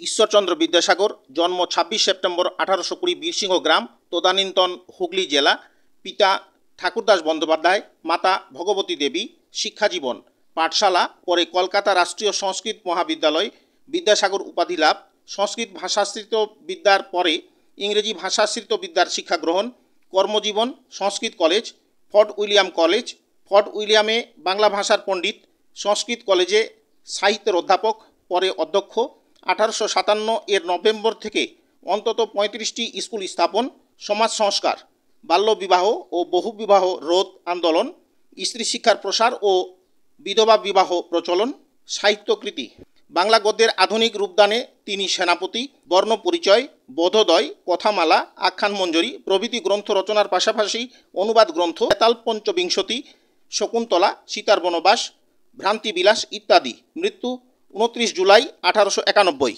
ঈশ্বরচন্দ্র বিদ্যাসাগর, জন্ম ২৬ সেপ্টেম্বর ১৮২০, বীরসিংহ গ্রাম, তদানীন্তন হুগলি জেলা। পিতা ঠাকুরদাস বন্দ্যোপাধ্যায়, মাতা ভগবতী দেবী। শিক্ষাজীবন: পাঠশালা, পরে কলকাতা রাষ্ট্রীয় সংস্কৃত মহাবিদ্যালয় বিদ্যাসাগর উপাধি লাভ। সংস্কৃত ভাষাশ্রিত বিদ্যার পরে ইংরেজি ভাষাশ্রিত বিদ্যার শিক্ষা গ্রহণ। কর্মজীবন: Sanskrit college, Fort William college, fort উইলিয়ামে বাংলা ভাষার পণ্ডিত, সংস্কৃত কলেজে সাহিত্যের অধ্যাপক, পরে অধ্যক্ষ। ১৮৫৭ এর নভেম্বর থেকে অন্তত ৩৫টি স্কুল স্থাপন। সমাজ সংস্কার: বাল্যবিবাহ ও বহুবিবাহ রোধ আন্দোলন, স্ত্রী শিক্ষার প্রসার ও বিধবা বিবাহ প্রচলন। সাহিত্যকৃতি: বাংলা গদ্যের আধুনিক রূপদানে তিনি সেনাপতি, বর্ণপরিচয়, বোধোদয়, কথামালা, আখ্যানমঞ্জরি প্রভৃতি গ্রন্থ রচনার পাশাপাশি অনুবাদ গ্রন্থ বেতাল পঞ্চবিংশতি, শকুন্তলা, সীতার বনবাস, ভ্রান্তিবিলাস ইত্যাদি। মৃত্যু ২৯ জুলাই ১৮৯১।